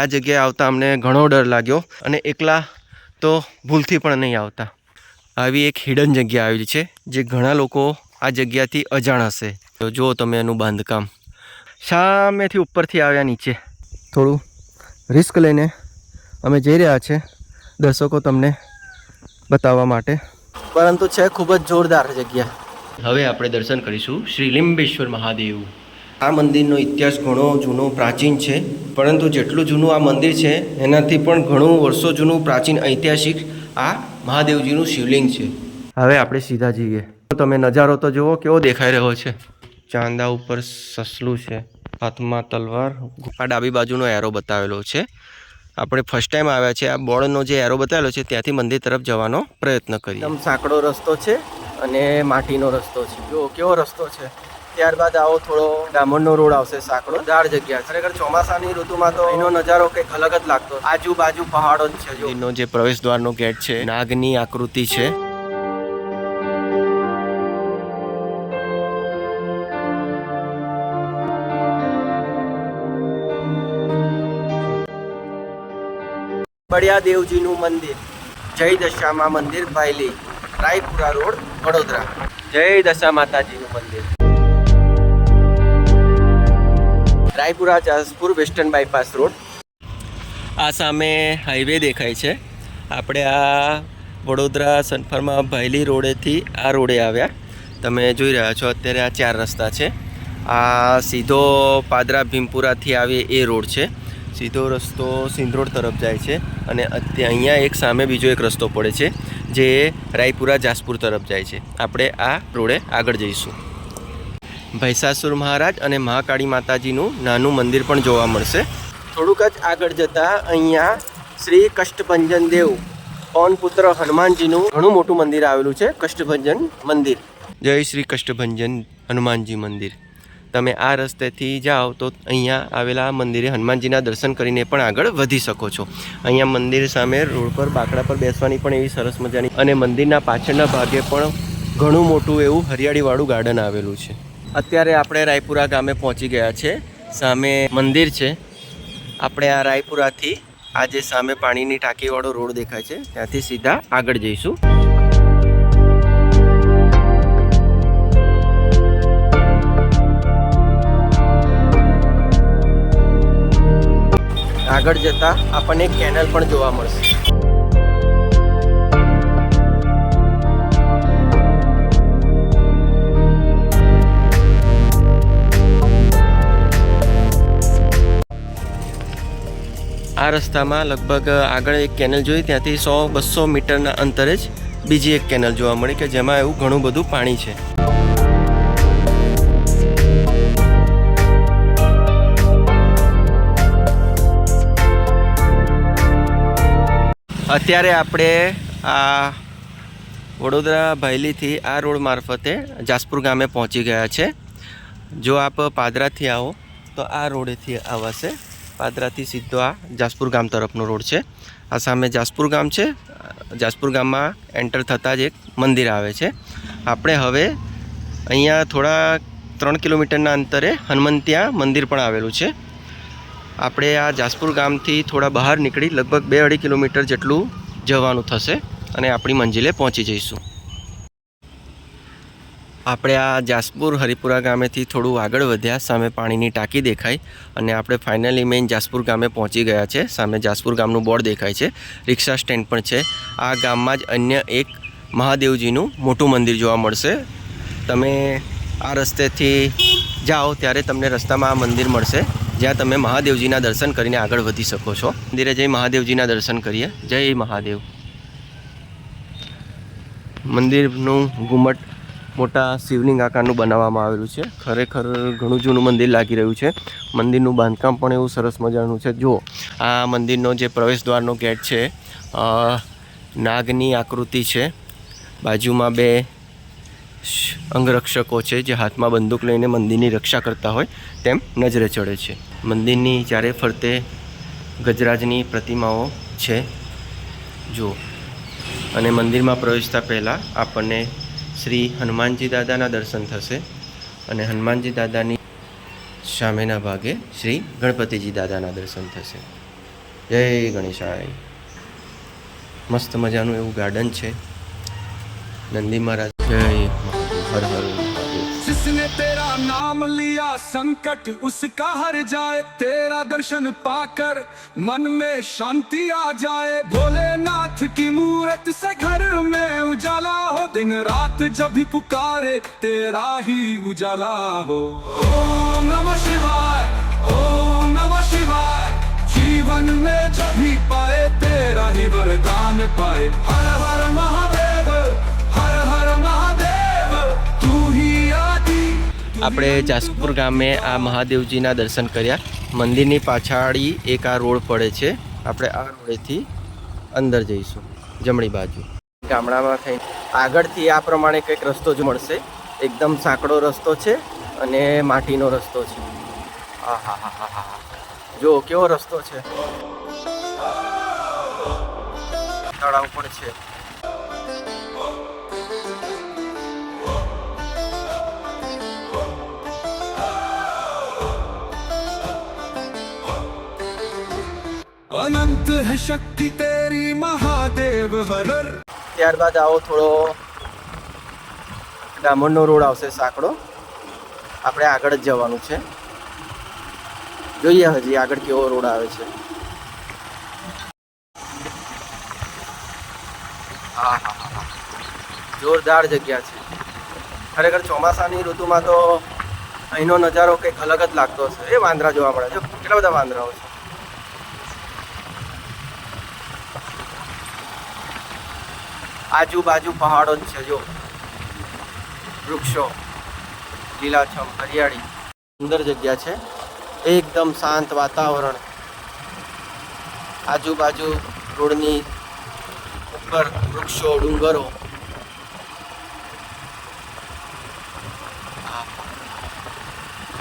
આ જગ્યાએ આવતા અમને ઘણો ડર લાગ્યો અને એકલા તો ભૂલથી પણ નહીં આવતા. આવી એક હિડન જગ્યા આવેલી છે જે ઘણા લોકો આ જગ્યાથી અજાણ હશે. તો જુઓ તમે એનું બાંધકામ. સામેથી ઉપરથી આવ્યા નીચે. થોડું રિસ્ક લઈને અમે જઈ રહ્યા છે દર્શકો તમને બતાવવા માટે, પરંતુ છે ખૂબ જ જોરદાર જગ્યા. હવે આપણે દર્શન કરીશું શ્રી લીંબેશ્વર મહાદેવ. આ મંદિરનો ઇતિહાસ ઘણો જૂનો પ્રાચીન છે, પરંતુ જેટલું જૂનું આ મંદિર છે એનાથી પણ ઘણું વર્ષો જૂનું પ્રાચીન ઐતિહાસિક આ મહાદેવજીનું શિવલિંગ છે. હવે આપણે સીધા જઈએ. તમે નજારો તો જુઓ કેવો દેખાઈ રહ્યો છે. ચાંદા ઉપર સસલું છે, હાથમાં તલવાર. આ ડાબી બાજુનો એરો બતાવેલો છે. આપણે ફર્સ્ટ ટાઈમ આવ્યા છે. આ બોર્ડનો જે એરો બતાવેલો છે ત્યાંથી મંદિર તરફ જવાનો પ્રયત્ન કરીએ. એકદમ સાંકડો રસ્તો છે અને માટીનો રસ્તો છે. જો કેવો રસ્તો છે. ત્યારબાદ આવો થોડો ડામરનો રોડ આવશે, સાંકડો. ગાઢ જગ્યા. ખરેખર ચોમાસાની ઋતુમાં તો એનો નજારો કંઈક અલગ જ લાગતો. આજુબાજુ પહાડો જ છે. એનો જે પ્રવેશ દ્વારનો ગેટ છે નાગની આકૃતિ છે. બળિયા દેવજીનું મંદિર, જય દશામા મંદિર, ભાયલી, રાયપુરા રોડ, વડોદરા. જય દશા માતાજીનું મંદિર, રાયપુરા જાસપુર વેસ્ટર્ન બાયપાસ રોડ. આ સામે હાઈવે દેખાય છે. આપણે આ વડોદરા સનફાર્મા ભાયલી રોડેથી આ રોડે આવ્યા. તમે જોઈ રહ્યા છો અત્યારે આ 4 રસ્તા છે. આ સીધો પાદરા ભીમપુરાથી આવે એ રોડ છે. સીધો રસ્તો સિંધરોડ તરફ જાય છે અને અહીંયા એક સામે બીજો એક રસ્તો પડે છે જે રાયપુરા જાસપુર તરફ જાય છે. આપણે આ રોડે આગળ જઈશું. ભૈસાસુર મહારાજ અને મહાકાળી માતાજીનું નાનું મંદિર પણ જોવા મળશે. થોડુંક જ આગળ જતાં અહીંયા શ્રી કષ્ટભંજન દેવ પવન પુત્ર હનુમાનજીનું ઘણું મોટું મંદિર આવેલું છે. કષ્ટભંજન મંદિર. જય શ્રી કષ્ટભંજન હનુમાનજી મંદિર. તમે આ રસ્તેથી જાઓ તો અહીંયા આવેલા મંદિરે હનુમાનજીના દર્શન કરીને પણ આગળ વધી શકો છો. અહીંયા મંદિર સામે રોડ પર બાકડા પર બેસવાની પણ એવી સરસ મજાની, અને મંદિરના પાછળના ભાગે પણ ઘણું મોટું એવું હરિયાળીવાળું ગાર્ડન આવેલું છે. અત્યારે આપણે રાયપુરા ગામે પહોંચી ગયા છે. સામે મંદિર છે. આપણે આ રાયપુરાથી આ જે સામે પાણીની ટાંકીવાળો રોડ દેખાય છે ત્યાંથી સીધા આગળ જઈશું. આગળ જતા આપણને એક કેનલ પણ જોવા મળશે. આ રસ્તામાં લગભગ આગળ એક કેનલ જોઈ, ત્યાંથી 100-200 મીટરના અંતરે જ બીજી એક કેનલ જોવા મળી કે જેમાં એવું ઘણું બધું પાણી છે. અત્યારે આપણે આ વડોદરા ભાયલીથી આ રોડ મારફતે જાસપુર ગામે પહોંચી ગયા છે. જો આપ પાદરાથી આવો તો આ રોડેથી આવાશે. પાદરાથી સીધો આ જાસપુર ગામ તરફનો રોડ છે. આ સામે જાસપુર ગામ છે. જાસપુર ગામમાં એન્ટર થતાં જ એક મંદિર આવે છે. આપણે હવે અહીંયા થોડા 3 કિલોમીટરના અંતરે હનુમંતિયા મંદિર પણ આવેલું છે. આપણે આ જાસપુર ગામથી થોડા બહાર નીકળી લગભગ 2-2.5 કિલોમીટર જેટલું જવાનું થશે અને આપણી મંજિલે પહોંચી જઈશું. આપણે આ જાસપુર હરિપુરા ગામેથી થોડું આગળ વધ્યા, સામે પાણીની ટાંકી દેખાઈ અને આપણે ફાઇનલી મેઇન જાસપુર ગામે પહોંચી ગયા છે. સામે જાસપુર ગામનું બોર્ડ દેખાય છે. રિક્ષા સ્ટેન્ડ પણ છે. આ ગામમાં જ અન્ય એક મહાદેવજીનું મોટું મંદિર જોવા મળશે. તમે આ રસ્તેથી જાઓ ત્યારે તમને રસ્તામાં આ મંદિર મળશે જ્યાં તમે મહાદેવજીના દર્શન કરીને આગળ વધી શકો છો. મંદિરે જઈ મહાદેવજીના દર્શન કરીએ. જય મહાદેવ. મંદિરનું ઘુમ્મટ મોટા શિવલિંગ આકારનું બનાવવામાં આવેલું છે. ખરેખર ઘણું જૂનું મંદિર લાગી રહ્યું છે. મંદિરનું બાંધકામ પણ એવું સરસ મજાનું છે. જુઓ આ મંદિરનો જે પ્રવેશ દ્વારનો ગેટ છે નાગની આકૃતિ છે. બાજુમાં 2 અંગરક્ષકો છે જે હાથમાં બંદૂક લઈને મંદિરની રક્ષા કરતા હોય તેમ નજરે ચડે છે. મંદિરની ચારે ફરતે ગજરાજની પ્રતિમાઓ છે જુઓ. અને મંદિરમાં પ્રવેશતા પહેલાં આપણને શ્રી હનુમાનજી દાદાના દર્શન થશે અને હનુમાનજી દાદાની સામેના ભાગે શ્રી ગણપતિજી દાદાના દર્શન થશે. જય ગણેશાય. મસ્ત મજાનું એવું ગાર્ડન છે. નંદી મહારાજ જય મહાદેવ. હર હર મહાદેવ. जिसने तेरा नाम लिया संकट उसका हर जाए, तेरा दर्शन पाकर मन में शांति आ जाए। भोलेनाथ की मूरत से घर में उजाला हो, दिन रात जब भी पुकारे तेरा ही उजाला हो। ओम नमः शिवाय, ओम नमः शिवाय। जीवन में जब भी पाए तेरा ही वरदान पाए। हर हर महादेव, हर हर महादेव, तू ही आदि। આપણે જાસપુર ગામે આ મહાદેવજીના દર્શન કર્યા. મંદિરની પાછાડી એક આ રોડ પડે છે. આપણે આ રોડેથી અંદર જઈશું જમણી બાજુ. ગામડામાં થઈ આગળથી આ પ્રમાણે કંઈક રસ્તો જ મળશે. એકદમ સાંકડો રસ્તો છે અને માટીનો રસ્તો છે. હા હા હા હા હા, જો કેવો રસ્તો છે. તળાવ પણ છે. अनंत है शक्ति तेरी महादेव हरर। ત્યારબાદ આવો થોડો ડામરનો રોડ આવશે સાંકડો. આપણે આગળ જ જવાનું છે. જોઈએ હજી આગળ કેવો રોડ આવે છે. હા હા હા, જોરદાર જગ્યા છે. ખરેખર ચોમાસાની ઋતુમાં તો અહીંનો નજારો કંઈક અલગ જ લાગતો હશે. એ વાંદરા જોવા મળે છે. કેટલા બધા વાંદરાઓ છે. આજુબાજુ પહાડો જ છે. જો વૃક્ષો, લીલાછમ હરિયાળી, સુંદર જગ્યા છે. એકદમ શાંત વાતાવરણ. આજુબાજુ રોડની ઉપર વૃક્ષો, ડુંગરો.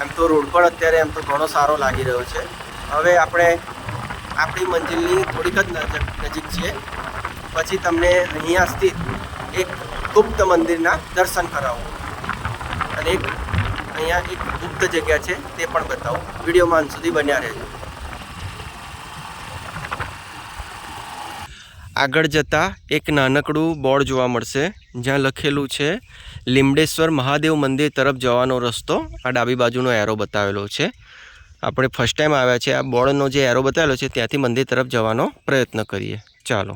એમ તો રોડ પણ અત્યારે એમ તો ઘણો સારો લાગી રહ્યો છે. હવે આપણે આપણી મંજિલની થોડીક જ નજીક છીએ. પછી તમને અહીંયા સ્થિત એક ગુપ્ત મંદિરના દર્શન કરાવું અને અહીંયા એક ગુપ્ત જગ્યા છે તે પણ બતાવું. વિડીયોમાં અંત સુધી બન્યા રહેજો. આગળ જતાં એક નાનકડું બોર્ડ જોવા મળશે જ્યાં લખેલું છે લીમડેશ્વર મહાદેવ મંદિર તરફ જવાનો રસ્તો. આ ડાબી બાજુનો એરો બતાવેલો છે. આપણે ફર્સ્ટ ટાઈમ આવ્યા છે. આ બોર્ડનો જે એરો બતાવેલો છે ત્યાંથી મંદિર તરફ જવાનો પ્રયત્ન કરીએ. ચાલો.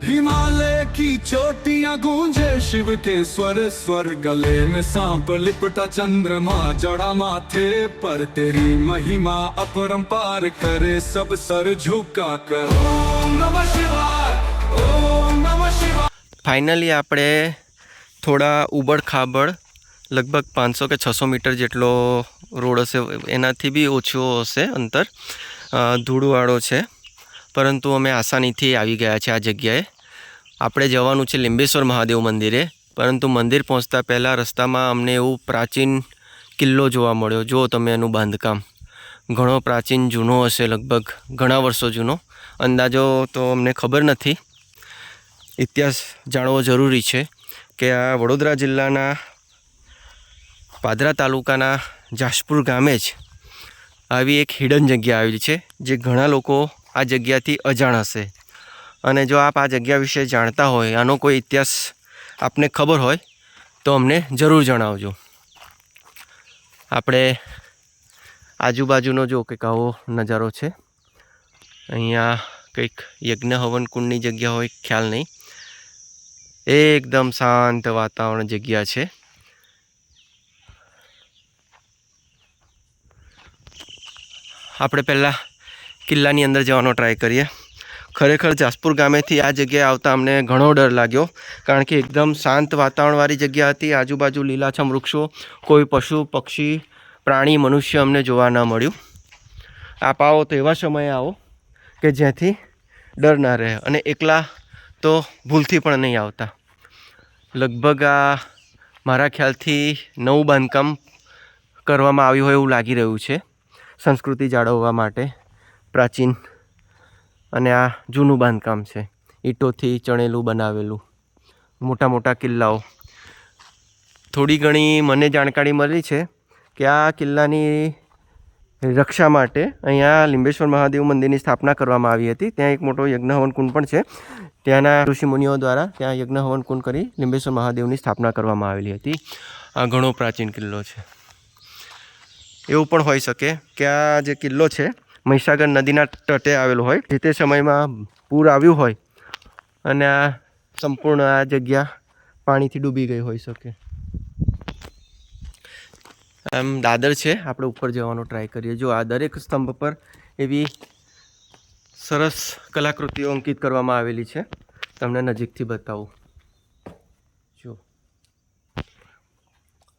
हिमालय की चोटियां गूंजे शिव के स्वर स्वर, गले में सांप लिपटा चंद्रमा जड़ा माथे पर, तेरी महिमा अपरंपार करे सब सर झुका कर। ओम नमः शिवाय, ओम नमः शिवाय। ફાઇનલી આપણે થોડા ઉબડ ખાબડ લગભગ 500 કે 600 મીટર જેટલો રોડ હશે. એનાથી બી ઓછો હશે અંતર. ધૂળવાળો છે પરંતુ અમે આસાનીથી આવી ગયા છે આ જગ્યાએ. આપણે જવાનું છે લીંબેશ્વર મહાદેવ મંદિરે. પરંતુ મંદિર પહોંચતા પહેલાં રસ્તામાં અમને એવું પ્રાચીન કિલ્લો જોવા મળ્યો. જુઓ તમે એનું બાંધકામ ઘણો પ્રાચીન જૂનો હશે. લગભગ ઘણા વર્ષો જૂનો. અંદાજો તો અમને ખબર નથી. ઇતિહાસ જાણવો જરૂરી છે કે આ વડોદરા જિલ્લાના પાદરા તાલુકાના જાસપુર ગામે જ આવી એક હિડન જગ્યા આવેલી છે જે ઘણા લોકો આ જગ્યાથી અજાણ હશે. અને જો આપ આ જગ્યા વિશે જાણતા હોય, આનો કોઈ ઇતિહાસ આપને ખબર હોય તો અમને જરૂર જણાવજો. આપણે આજુબાજુનો જો કંઈક આવો નજારો છે. અહીંયા કંઈક યજ્ઞ હવન કુંડની જગ્યા હોય, ખ્યાલ નહીં. એકદમ શાંત વાતાવરણ જગ્યા છે. આપણે પહેલાં કિલ્લાની અંદર જવાનો ટ્રાય કરીએ. ખરેખર જાસપુર ગામેથી આ જગ્યાએ આવતા અમને ઘણો ડર લાગ્યો, કારણ કે એકદમ શાંત વાતાવરણવાળી જગ્યા હતી. આજુબાજુ લીલાછમ વૃક્ષો, કોઈ પશુ પક્ષી પ્રાણી મનુષ્ય અમને જોવા ન મળ્યું. આપ આવો તો એવા સમયે આવો કે જ્યાંથી ડર ના રહે. અને એકલા તો ભૂલથી પણ નહીં આવતા. લગભગ આ મારા ખ્યાલથી નવું બાંધકામ કરવામાં આવ્યું હોય એવું લાગી રહ્યું છે, સંસ્કૃતિ જાળવવા માટે પ્રાચીન. અને આ જૂનું બાંધકામ છે, ઈંટોથી ચણેલું બનાવેલું. મોટા મોટા કિલ્લાઓ. થોડી ઘણી મને જાણકારી મળી છે કે આ કિલ્લાની રક્ષા માટે અહીંયા લિંબેશ્વર મહાદેવ મંદિરની સ્થાપના કરવામાં આવી હતી. ત્યાં એક મોટો યજ્ઞ હવન કુંડ પણ છે. ત્યાંના ઋષિમુનિઓ દ્વારા ત્યાં યજ્ઞ હવન કુંડ કરી લિંબેશ્વર મહાદેવની સ્થાપના કરવામાં આવેલી હતી. આ ઘણો પ્રાચીન કિલ્લો છે. એવું પણ હોઈ શકે કે આ જે કિલ્લો છે મહીસાગર નદીના તટે આવેલો હોય. જે તે સમયમાં પૂર આવ્યું હોય અને આ સંપૂર્ણ આ જગ્યા પાણીથી ડૂબી ગઈ હોઈ શકે. આમ દાદર છે, આપણે ઉપર જવાનો ટ્રાય કરીએ. જો આ દરેક સ્તંભ પર એવી સરસ કલાકૃતિઓ અંકિત કરવામાં આવેલી છે. તમને નજીકથી બતાવું. જો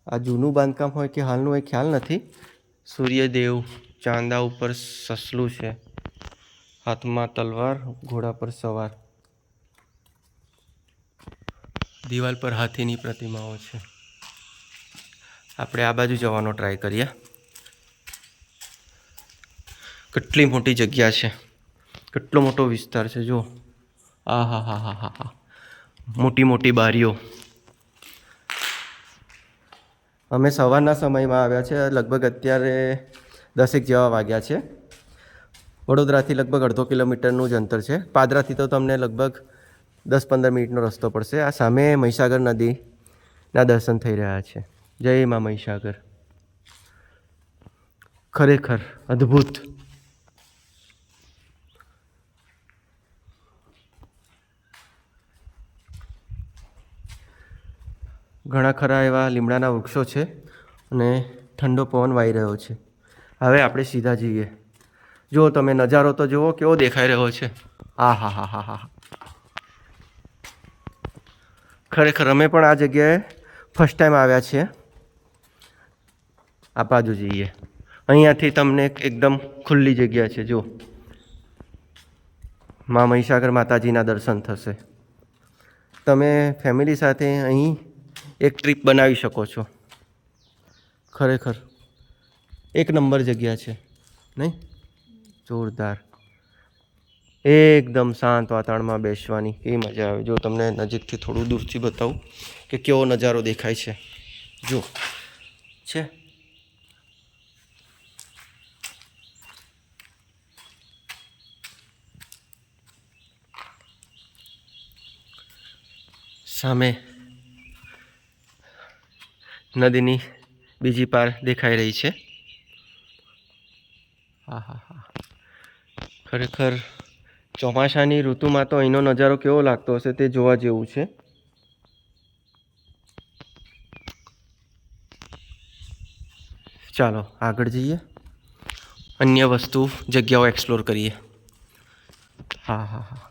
આ જૂનું બાંધકામ હોય કે હાલનું એ ખ્યાલ નથી. સૂર્યદેવ, ચાંદા ઉપર સસલું છે, હાથમાં તલવાર, ઘોડા પર સવાર. દિવાલ પર હાથીની પ્રતિમાઓ છે. આપણે આ બાજુ જવાનો ટ્રાય કરીએ. કેટલી મોટી જગ્યા છે, કેટલો મોટો વિસ્તાર છે. જો આ હા હા હા હા હા, મોટી મોટી બારીઓ. અમે સવારના સમયમાં આવ્યા છે. લગભગ અત્યારે 10 જેવા વાગ્યા છે. વડોદરાથી લગભગ અડધો કિલોમીટરનું જ અંતર છે. પાદરાથી તો તમને લગભગ 10-15 મિનિટનો રસ્તો પડશે. આ સામે મહીસાગર નદીના દર્શન થઈ રહ્યા છે. જય મા મહીસાગર. ખરેખર અદ્ભુત. ઘણા ખરા એવા લીમડાના વૃક્ષો છે અને ઠંડો પવન વાઈ રહ્યો છે. હવે આપણે સીધા જઈએ. જુઓ તમે નજારો તો જુઓ કેવો દેખાઈ રહ્યો છે. આ હા હા હા હા, ખરેખર અમે પણ આ જગ્યાએ ફર્સ્ટ ટાઈમ આવ્યા છીએ. આ બાજુ જઈએ. અહીંયાથી તમને એકદમ ખુલ્લી જગ્યા છે. જો મા મહીસાગર માતાજીના દર્શન થશે. તમે ફેમિલી સાથે અહીં એક ટ્રીપ બનાવી શકો છો. ખરેખર એક નંબર જગ્યા છે નહીં? જોરદાર. એકદમ શાંત વાતાવરણમાં બેસવાની કેવી મજા આવે. જો તમને નજીકથી થોડું દૂરથી બતાવું કે કેવો નજારો દેખાય છે. જો છે સામે નદીની બીજી પાર દેખાઈ રહી છે. હા હા હા, ખરેખર ચોમાસાની ઋતુમાં તો અહીંનો નજારો કેવો લાગતો હશે તે જોવા જેવું છે. ચાલો આગળ જઈએ, અન્ય વસ્તુ જગ્યાઓ એક્સપ્લોર કરીએ. હા હા હા,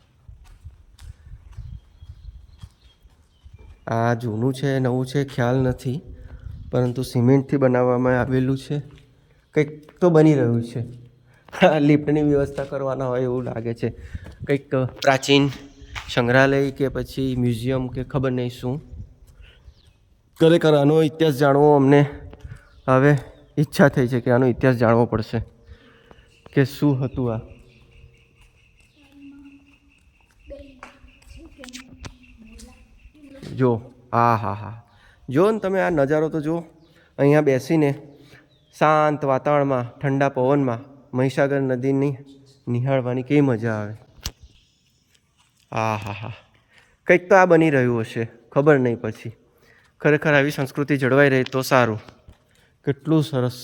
આ જૂનું છે નવું છે ખ્યાલ નથી, પરંતુ સિમેન્ટથી બનાવવામાં આવેલું છે. કંઈક તો બની રહ્યું છે. લિફ્ટની વ્યવસ્થા કરવાના હોય એવું લાગે છે. કંઈક પ્રાચીન સંગ્રહાલય કે પછી મ્યુઝિયમ કે ખબર નહીં શું. ખરેખર આનો ઇતિહાસ જાણવો અમને હવે ઈચ્છા થઈ છે કે આનો ઇતિહાસ જાણવો પડશે કે શું હતું આ. જો હા હા હા, જો ને તમે આ નજારો તો જુઓ. અહીંયા બેસીને શાંત વાતાવરણમાં ઠંડા પવનમાં મહીસાગર નદીની નિહાળવાની કેવી મજા આવે. હા હા હા, કંઈક તો આ બની રહ્યું હશે, ખબર નહીં પછી. ખરેખર આવી સંસ્કૃતિ જળવાઈ રહે તો સારું. કેટલું સરસ.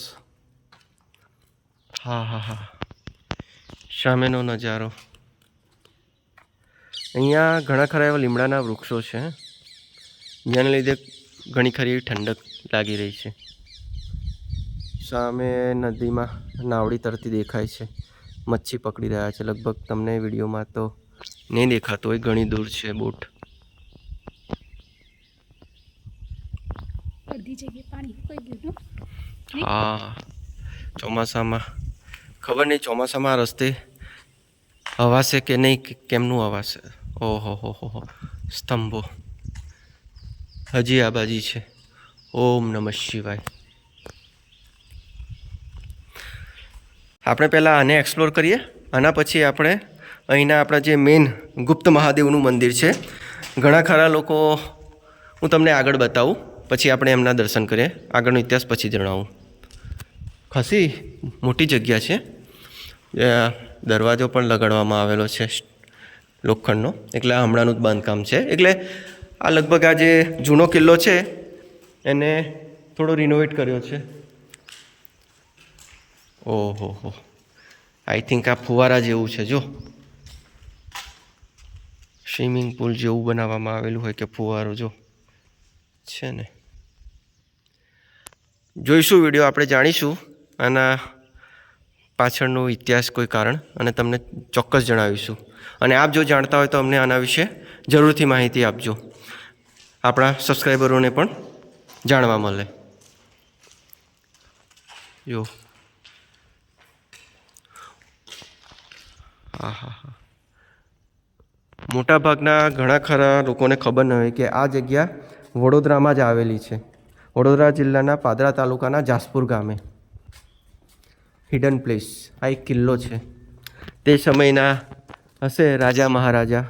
હા હા હા, સામેનો નજારો. અહીંયા ઘણા ખરા એવા લીમડાના વૃક્ષો છે જેને લીધે ઘણી ખરી એવી ઠંડક લાગી રહી છે. સામે નદીમાં નાવડી તરતી દેખાય છે. મચ્છી પકડી રહ્યા છે. લગભગ તમને વિડીયોમાં તો નહીં દેખાતો હોય, ઘણી દૂર છે બોટ. હા, ચોમાસામાં ખબર નહીં ચોમાસામાં આ રસ્તે હવાશે કે નહીં, કેમનું હવાશે. ઓહો હો હો, સ્તંભો હજી આ બાજી છે. ઓમ નમઃ શિવાય. આપણે પહેલાં આને એક્સપ્લોર કરીએ. આના પછી આપણે અહીંના આપણા જે મેઇન ગુપ્ત મહાદેવનું મંદિર છે. ઘણા ખરા લોકો હું તમને આગળ બતાવું, પછી આપણે એમના દર્શન કરીએ. આગળનો ઇતિહાસ પછી જણાવું. ખાસી મોટી જગ્યા છે. દરવાજો પણ લગાડવામાં આવેલો છે લોખંડનો, એટલે હમણાંનું જ બાંધકામ છે. એટલે આ લગભગ આ જે જૂનો કિલ્લો છે એને થોડો રિનોવેટ કર્યો છે. ઓહો હો, આઈ થિંક આ ફુવારા જેવું છે. જો સ્વિમિંગ પુલ જેવું બનાવવામાં આવેલું હોય કે ફુવારો જો છે ને. જોઈશું વિડીયો, આપણે જાણીશું આના પાછળનો ઇતિહાસ, કોઈ કારણ, અને તમને ચોક્કસ જણાવીશું. અને આપ જો જાણતા હોય તો અમને આના વિશે જરૂરથી માહિતી આપજો, આપણા સબસ્ક્રાઈબરોને પણ જાણવા મળે. જો હા હા હા, મોટાભાગના ઘણા ખરા લોકોને ખબર ન હોય કે આ જગ્યા વડોદરામાં જ આવેલી છે. વડોદરા જિલ્લાના પાદરા તાલુકાના જાસપુર ગામે હિડન પ્લેસ આ એક કિલ્લો છે. તે સમયના હશે રાજા મહારાજા.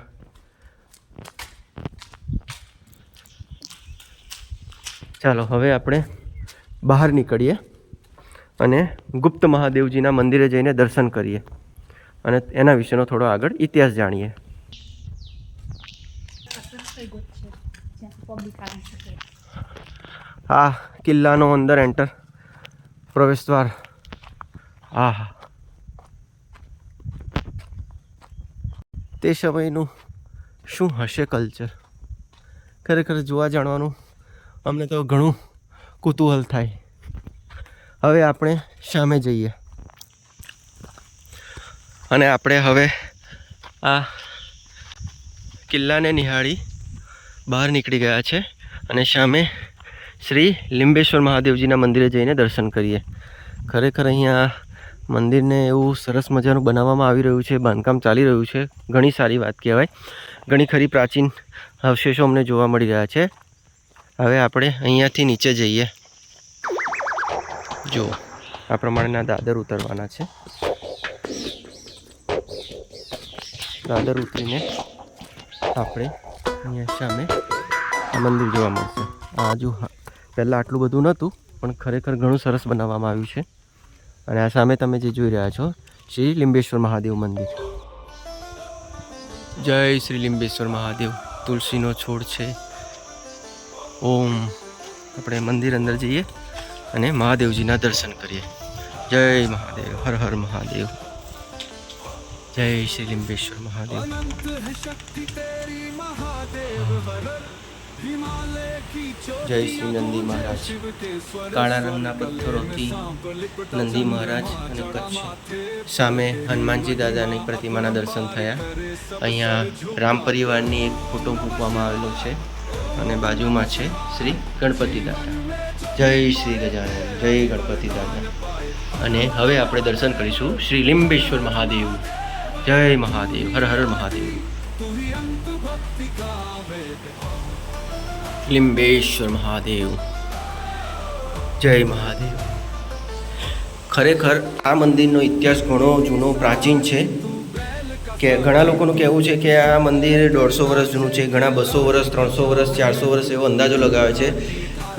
ચાલો હવે આપણે બહાર નીકળીએ અને ગુપ્ત મહાદેવજીના મંદિરે જઈને દર્શન કરીએ અને એના વિશેનો થોડો આગળ ઇતિહાસ જાણીએ. આ કિલ્લાનો અંદર એન્ટર પ્રવેશ દ્વાર. હા, તે સમયનું શું હશે કલ્ચર, ખરેખર જોવા જાણવાનું અમને તો ઘણું કુતૂહલ થાય. હવે આપણે સામે જઈએ અને આપણે હવે આ કિલ્લાને નિહાળી બહાર નીકળી ગયા છે અને સામે શ્રી લીંબેશ્વર મહાદેવજીના મંદિરે જઈને દર્શન કરીએ. ખરેખર અહીંયા મંદિરને એવું સરસ મજાનું બનાવવામાં આવી રહ્યું છે, બાંધકામ ચાલી રહ્યું છે. ઘણી સારી વાત કહેવાય. ઘણી ખરી પ્રાચીન અવશેષો અમને જોવા મળી રહ્યા છે. હવે આપણે અહીંયાથી નીચે જઈએ. જો આ પ્રમાણેના દાદર ઉતરવાના છે. દાદર ઉતરીને આપણે અહીંયા સામે મંદિર જોવા મળશે. આ જો પહેલાં આટલું બધું નહોતું, પણ ખરેખર ઘણું સરસ બનાવવામાં આવ્યું છે. અને આ સામે તમે જે જોઈ રહ્યા છો શ્રી લીંબેશ્વર મહાદેવ મંદિર. જય શ્રી લીંબેશ્વર મહાદેવ. તુલસીનો છોડ છે. ઓમ. આપણે મંદિર અંદર જઈએ અને મહાદેવજીના દર્શન કરીએ. જય મહાદેવ, હર હર મહાદેવ. જય શ્રી લીંબેશ્વર મહાદેવ. જય શ્રી નંદી મહારાજ. કાળા રંગના પથ્થરોથી નંદી મહારાજ અને કચ્છ. સામે હનુમાનજી દાદાની પ્રતિમાના દર્શન થયા. અહીંયા રામ પરિવારની એક ફોટો મૂકવામાં આવેલો છે અને બાજુમાં છે શ્રી ગણપતિ દાદા. જય શ્રી ગજાનન, જય ગણપતિ દાદા. અને હવે આપણે દર્શન કરીશું શ્રી લીંબેશ્વર મહાદેવ. જય મહાદેવ, હર હર મહાદેવ. લીંબેશ્વર મહાદેવ. જય મહાદેવ. ખરેખર આ મંદિરનો ઇતિહાસ ઘણો જૂનો પ્રાચીન છે. કે ઘણા લોકોનું કહેવું છે કે આ મંદિર 150 વર્ષ જૂનું છે, ઘણા 200 વર્ષ, 300 વર્ષ, 400 વર્ષ એવો અંદાજો લગાવે છે.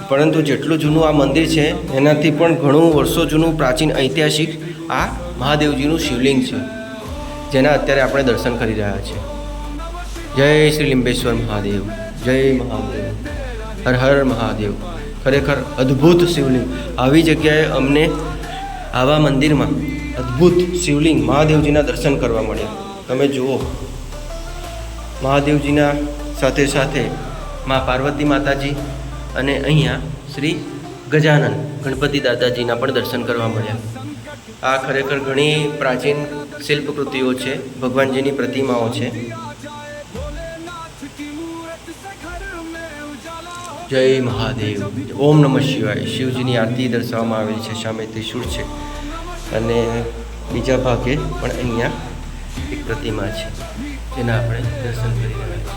પરંતુ જેટલું જૂનું આ મંદિર છે એનાથી પણ ઘણું વર્ષો જૂનું પ્રાચીન ઐતિહાસિક આ મહાદેવજીનું શિવલિંગ છે, જેના અત્યારે આપણે દર્શન કરી રહ્યા છીએ. જય શ્રી લીંબેશ્વર મહાદેવ. જય મહાદેવ, હર હર મહાદેવ. ખરેખર અદ્ભુત શિવલિંગ. આવી જગ્યાએ અમને આવા મંદિરમાં અદ્ભુત શિવલિંગ મહાદેવજીના દર્શન કરવા મળ્યા. તમે જુઓ, મહાદેવજીના સાથે સાથે મા પાર્વતી માતાજી અને અહીંયા શ્રી ગજાનન ગણપતિ દાદાજીના પણ દર્શન કરવા મળ્યા. આ ખરેખર ઘણી પ્રાચીન શિલ્પકૃતિઓ છે, ભગવાનજીની પ્રતિમાઓ છે. જય મહાદેવ. ઓમ નમઃ શિવાય. શિવજીની આરતી દર્શાવવામાં આવેલી છે. સામે ત્રિશૂળ છે અને બીજા ભાગે પણ અહીંયા એક પ્રતિમા છે જેના આપણે દર્શન કરી રહ્યા છીએ.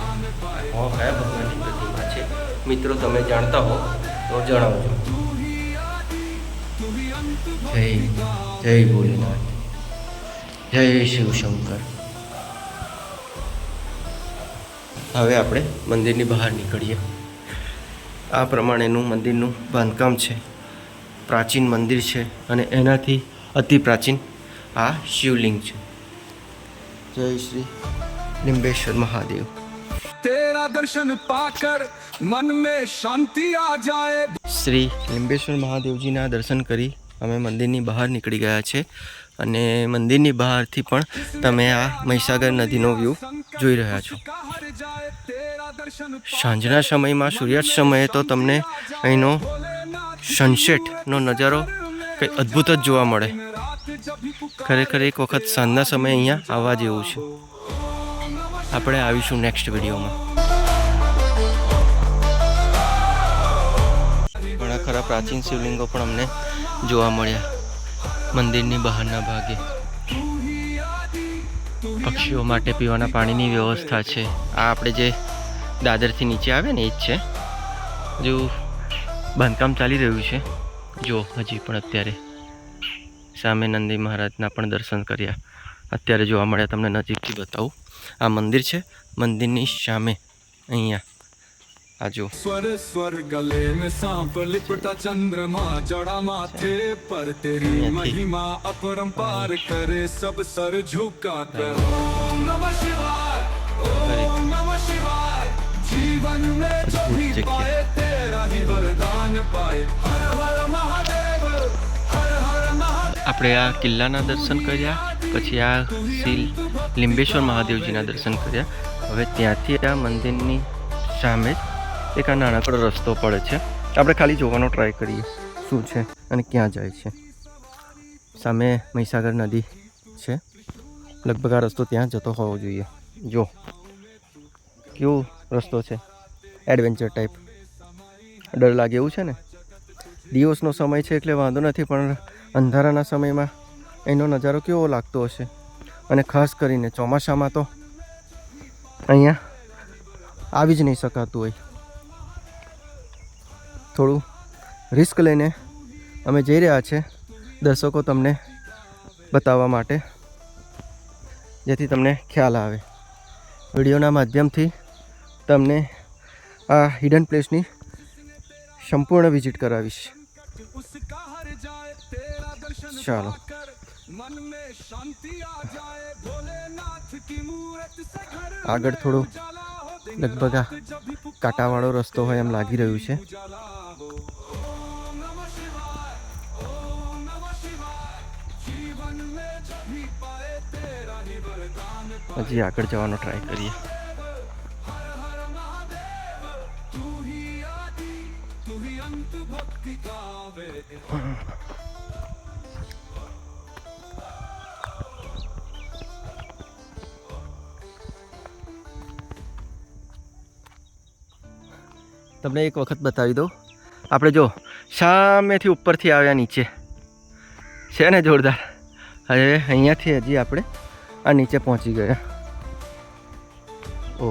કયા ભગવાનની પ્રતિમા છે મિત્રો, તમે જાણતા હો તો જણાવજો. જય જય ભોલેનાથ. જય શિવશંકર. હવે આપણે મંદિરની બહાર નીકળીએ. આ પ્રમાણેનું મંદિરનું બાંધકામ છે. પ્રાચીન મંદિર છે અને એનાથી અતિ પ્રાચીન આ શિવલિંગ છે. જય શ્રી लिम्बेश्वर महादेव. तेरा दर्शन पाकर मन में शांति आ जाए. શ્રી लिम्बेश्वर મહાદેવજીના દર્શન કરી અમે મંદિરની બહાર નીકળી ગયા છે અને મંદિરની બહારથી પણ તમે આ મહીસાગર નદીનો વ્યૂ જોઈ રહ્યા છો. સાંજના સમયમાં સૂર્યાસ્ત સમયે તો તમને અહીંનો સનસેટનો નજારો કંઈ અદ્ભુત જ જોવા મળે. ખરેખર એક વખત સાંજના સમયે અહીંયા આવવા જેવું છે. આપણે આવીશું નેક્સ્ટ વિડીયોમાં. ઘણા ખરા પ્રાચીન શિવલિંગો પણ અમને જોવા મળ્યા મંદિરની બહારના ભાગે. પક્ષીઓ માટે પીવાના પાણીની વ્યવસ્થા છે. આ આપણે જે દાદરથી નીચે આવે ને એ જ છે. હજુ બાંધકામ ચાલી રહ્યું છે. જો હજી પણ અત્યારે સામે નંદી મહારાજના પણ દર્શન કર્યા. અત્યારે જોવા મળ્યા. તમને નજીકથી બતાવું. આ મંદિર છે. મંદિરની સામે અહીંયા આ જો स्वर स्वर गले में सांप लिपटा चंद्रमा जड़ा माथे पर तेरी महिमा अपरंपार करे सब सर झुका कर. ओम नमः शिवाय ओम नमः शिवाय जीवन में जो भी पाए तेरा ही वरदान पाए. हर हर महादेव हर हर महादेव. આપણે આ કિલ્લાના દર્શન કર્યા, પછી આ શ્રી लिम्बेश्वर મહાદેવજીના દર્શન કર્યા. હવે ત્યાંથી આ મંદિરની સામે જ એક આ નાનકડો રસ્તો પડે છે. આપણે ખાલી જોવાનો ટ્રાય કરીએ શું છે અને ક્યાં જાય છે. સામે મહીસાગર નદી છે. લગભગ આ રસ્તો ત્યાં જતો હોવો જોઈએ. જો કેવો રસ્તો છે, એડવેન્ચર ટાઈપ. ડર લાગે એવું છે ને. દિવસનો સમય છે એટલે વાંધો નથી, પણ અંધારાના સમયમાં એનો નજારો કેવો લાગતો હશે. અને ખાસ કરીને ચોમાસામાં તો અહીંયા આવી જ નહીં શકાતું હોય. થોડું રિસ્ક લઈને અમે જઈ રહ્યા છે દર્શકો તમને બતાવવા માટે, જેથી તમને ખ્યાલ આવે. વિડીયોના માધ્યમથી તમને આ હિડન પ્લેસની સંપૂર્ણ વિઝિટ કરાવીશ. ચાલો. આગળ થોડું લગભગ આ કાંટાવાળો રસ્તો હોય એમ લાગી રહ્યું છે. હજી આગળ જવાનો ટ્રાય કરીએ. તમને એક વખત બતાવી દઉં. આપણે જો સામેથી ઉપરથી આવ્યા નીચે છે ને જોરદાર. હવે અહીંયાથી હજી આપણે આ નીચે પહોંચી ગયા. ઓ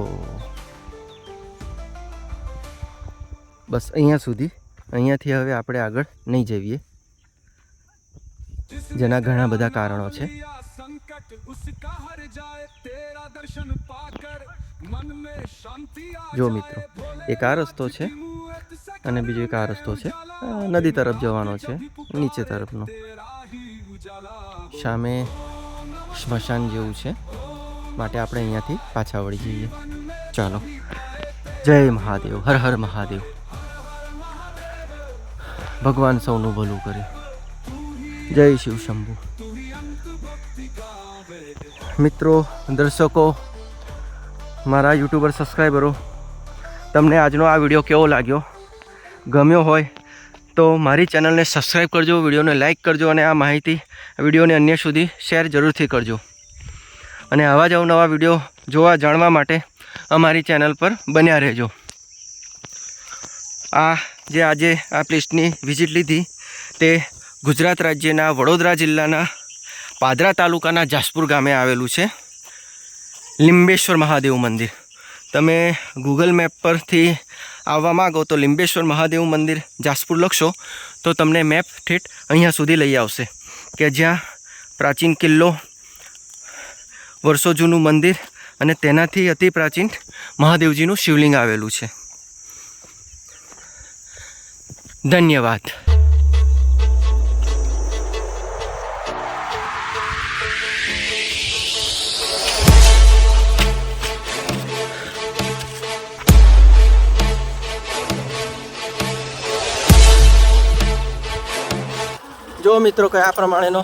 બસ અહીંયા સુધી. અહીંયાથી હવે આપણે આગળ નહીં જઈએ, જેના ઘણા બધા કારણો છે. જો મિત્રો, એક આ રસ્તો છે અને બીજો એક આ રસ્તો છે. નદી તરફ જવાનો છે, નીચે તરફનો. સામે સ્મશાન જેવું છે, માટે આપણે અહીંયાથી પાછા વળી જઈએ. ચાલો. જય મહાદેવ. હર હર મહાદેવ. ભગવાન સૌનું ભલું કરે. જય શિવ શંભુ. મિત્રો, દર્શકો, મારા યુટ્યુબર સબસ્ક્રાઈબરો, તમને આજનો આ વિડીયો કેવો લાગ્યો? ગમ્યો હોય તો મારી ચેનલને સબસ્ક્રાઈબ કરજો, વિડીયોને લાઈક કરજો અને આ માહિતી વિડીયોને અન્ય સુધી શેર જરૂરથી કરજો. અને આવા જ અવનવા વિડીયો જોવા જાણવા માટે અમારી ચેનલ પર બન્યા રહેજો. આ જે આજે આ પ્લેસની વિઝિટ લીધી તે ગુજરાત રાજ્યના વડોદરા જિલ્લાના પાદરા તાલુકાના જાસપુર ગામે આવેલું છે लिम्बेश्वर महादेव मंदिर. તમે ગૂગલ મેપ પરથી આવવા માગો તો लिम्बेश्वर महादेव मंदिर જાસપુર લખશો તો તમને મેપ ઠેઠ અહીંયા સુધી લઈ આવશે, કે જ્યાં પ્રાચીન કિલ્લો, વર્ષો જૂનું મંદિર અને તેનાથી અતિ પ્રાચીન મહાદેવજીનું શિવલિંગ આવેલું છે. ધન્યવાદ. જો મિત્રો કે આ પ્રમાણેનો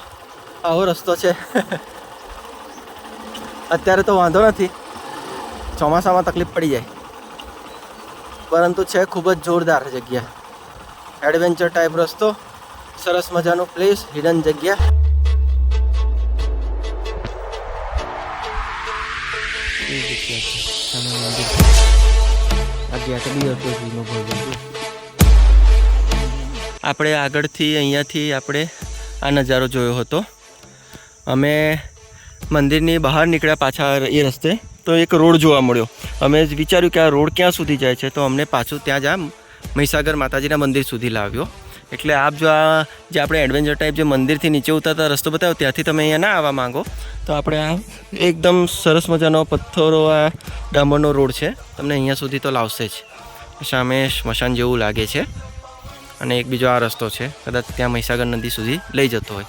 આવો રસ્તો છે. અત્યારે તો વાંધો નથી, ચોમાસામાં તકલીફ પડી જાય, પરંતુ છે ખૂબ જ જોરદાર જગ્યા. એડવેન્ચર ટાઈપ રસ્તો, સરસ મજાનું પ્લેસ, હિડન જગ્યા. આપણે આગળથી અહીંયાથી આપણે આ નજારો જોયો હતો. અમે મંદિરની બહાર નીકળ્યા પાછા એ રસ્તે તો એક રોડ જોવા મળ્યો. અમે વિચાર્યું કે આ રોડ ક્યાં સુધી જાય છે, તો અમને પાછું ત્યાં જ મહીસાગર માતાજીના મંદિર સુધી લાવ્યો. એટલે આપ જો આ જે આપણે એડવેન્ચર ટાઈપ જે મંદિરથી નીચે ઉતરતા રસ્તો બતાવ્યો ત્યાંથી તમે અહીંયા ના આવવા માંગો તો આપણે આ એકદમ સરસ મજાનો પથ્થરો આ ડામરનો રોડ છે, તમને અહીંયા સુધી તો લાવશે જ. સામે સ્મશાન જેવું લાગે છે અને એક બીજો આ રસ્તો છે, કદાચ ત્યાં મહીસાગર નદી સુધી લઈ જતો હોય.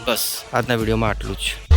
બસ આજના વિડીયોમાં આટલું જ.